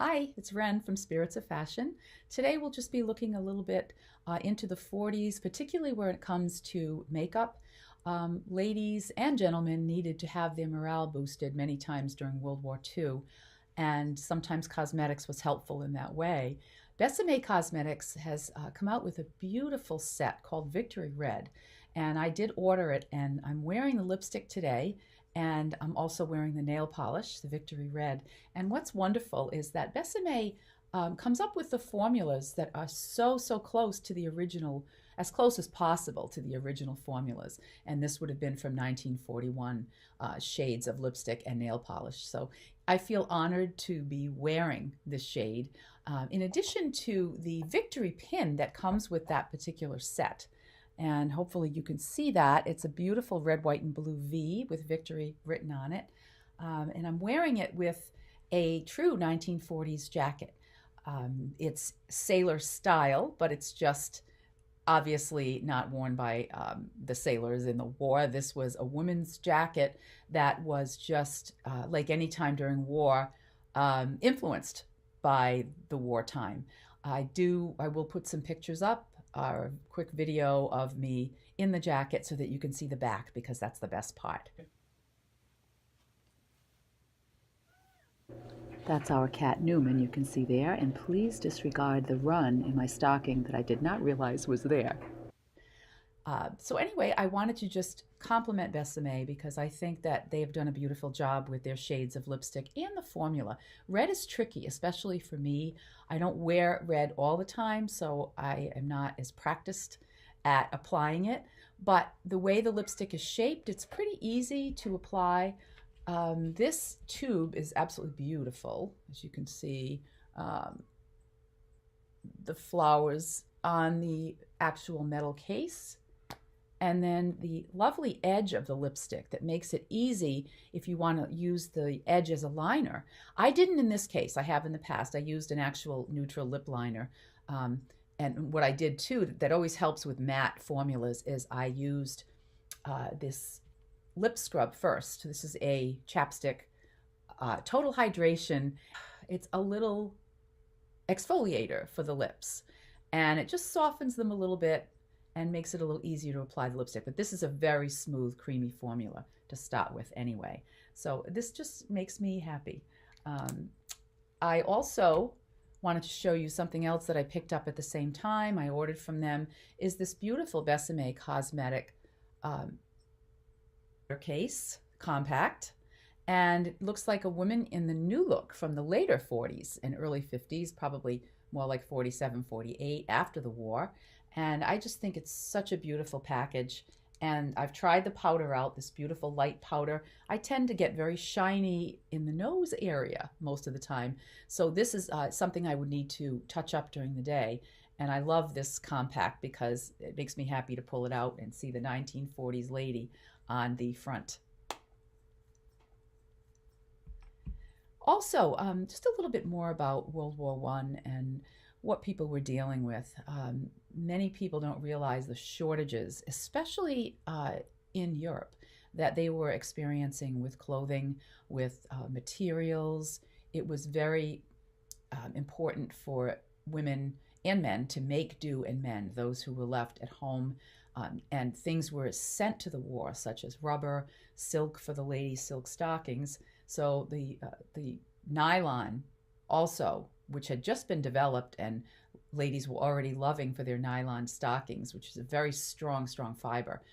Hi, it's Ren from Spirits of Fashion. Today we'll just be looking a little bit into the 40s, particularly when it comes to makeup. Ladies and gentlemen needed to have their morale boosted many times during World War II, and sometimes cosmetics was helpful in that way. Besame Cosmetics has come out with a beautiful set called Victory Red, and I did order it, and I'm wearing the lipstick today, and I'm also wearing the nail polish, the Victory Red. And what's wonderful is that Besame comes up with the formulas that are so close to the original, as close as possible to the original formulas. And this would have been from 1941 shades of lipstick and nail polish. So I feel honored to be wearing this shade, in addition to the Victory pin that comes with that particular set. And hopefully you can see that. It's a beautiful red, white, and blue V with Victory written on it. And I'm wearing it with a true 1940s jacket. It's sailor style, but it's just obviously not worn by the sailors in the war. This was a woman's jacket that was just like any time during war, influenced by the wartime. I will put some pictures up, a quick video of me in the jacket so that you can see the back, because that's the best part. That's our cat Newman, you can see there, and please disregard the run in my stocking that I did not realize was there. So anyway, I wanted to just compliment Besame because I think that they have done a beautiful job with their shades of lipstick and the formula. Red is tricky, especially for me. I don't wear red all the time, so I am not as practiced at applying it. But the way the lipstick is shaped, it's pretty easy to apply. This tube is absolutely beautiful, as you can see. The flowers on the actual metal case, and then the lovely edge of the lipstick that makes it easy if you want to use the edge as a liner. I didn't in this case. I have in the past. I used an actual neutral lip liner. And what I did too, that always helps with matte formulas, is I used this lip scrub first. This is a chapstick, Total Hydration. It's a little exfoliator for the lips, and it just softens them a little bit and makes it a little easier to apply the lipstick. But this is a very smooth, creamy formula to start with anyway. So this just makes me happy. I also wanted to show you something else that I picked up at the same time. I ordered from them is this beautiful Besame cosmetic case, compact. And it looks like a woman in the new look from the later 40s and early 50s, probably more like 47, 48 after the war. And I just think it's such a beautiful package. And I've tried the powder out, this beautiful light powder. I tend to get very shiny in the nose area most of the time. So this is something I would need to touch up during the day. And I love this compact because it makes me happy to pull it out and see the 1940s lady on the front. Also, just a little bit more about World War I and what people were dealing with. Many people don't realize the shortages, especially in Europe, that they were experiencing with clothing, with materials. It was very important for women and men to make do and mend, those who were left at home. And things were sent to the war, such as rubber, silk for the ladies, silk stockings. So the nylon also, which had just been developed and ladies were already loving for their nylon stockings, which is a very strong fiber.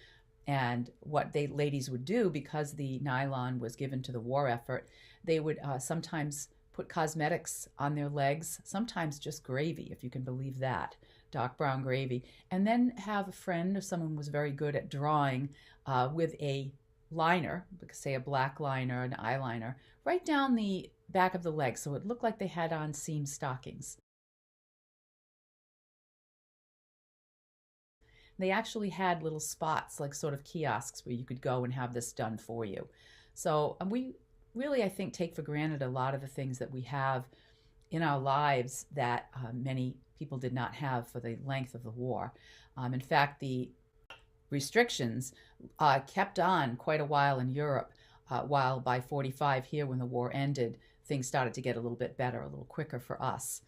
And what ladies would do, because the nylon was given to the war effort, they would sometimes put cosmetics on their legs, sometimes just gravy, if you can believe that, dark brown gravy, and then have a friend or someone who was very good at drawing with a liner, say a black liner, an eyeliner, right down the back of the leg, so it looked like they had on seam stockings. They actually had little spots, like sort of kiosks, where you could go and have this done for you. So we really, I think, take for granted a lot of the things that we have in our lives that many people did not have for the length of the war. In fact, the restrictions kept on quite a while in Europe. while by 45 here, when the war ended, things started to get a little bit better, a little quicker for us.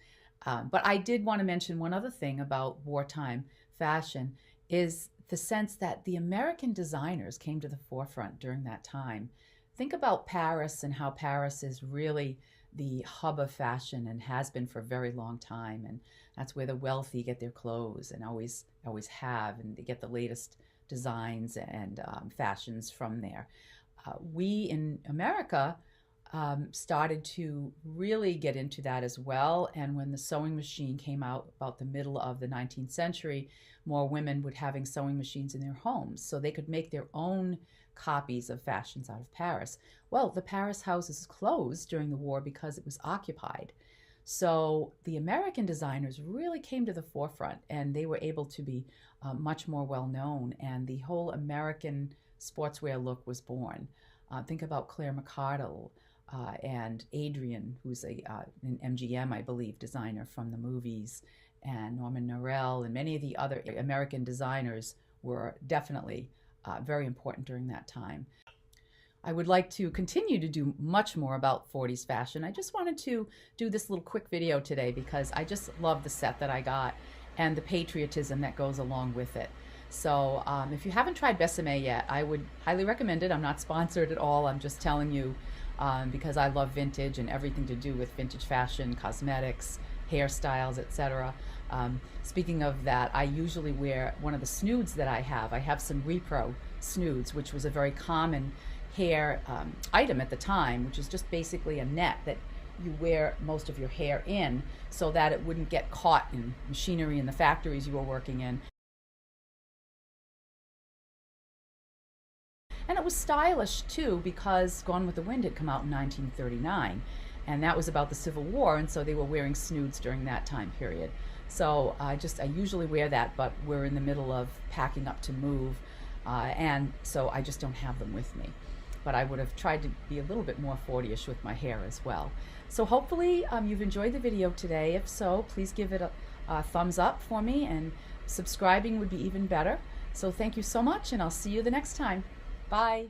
But I did want to mention one other thing about wartime fashion is the sense that the American designers came to the forefront during that time. Think about Paris and how Paris is really the hub of fashion and has been for a very long time. And that's where the wealthy get their clothes and always have, and they get the latest designs and fashions from there. We in America started to really get into that as well. And when the sewing machine came out about the middle of the 19th century, more women were having sewing machines in their homes, so they could make their own copies of fashions out of Paris. Well, the Paris houses closed during the war because it was occupied. So the American designers really came to the forefront, and they were able to be much more well known, and the whole American sportswear look was born. Think about Claire McCardle, and Adrian, who's an MGM, I believe, designer from the movies, and Norman Norell, and many of the other American designers were definitely very important during that time. I would like to continue to do much more about 40s fashion. I just wanted to do this little quick video today because I just love the set that I got and the patriotism that goes along with it. So if you haven't tried Besame yet, I would highly recommend it. I'm not sponsored at all. I'm just telling you because I love vintage and everything to do with vintage fashion, cosmetics, hairstyles, etc. Speaking of that, I usually wear one of the snoods that I have. I have some repro snoods, which was a very common hair item at the time, which is just basically a net that you wear most of your hair in so that it wouldn't get caught in machinery in the factories you were working in. And it was stylish too, because Gone with the Wind had come out in 1939, and that was about the Civil War, and so they were wearing snoods during that time period. So I usually wear that, but we're in the middle of packing up to move, and so I just don't have them with me. But I would have tried to be a little bit more 40-ish with my hair as well. So hopefully you've enjoyed the video today. If so, please give it a thumbs up for me, and subscribing would be even better. So thank you so much, and I'll see you the next time. Bye.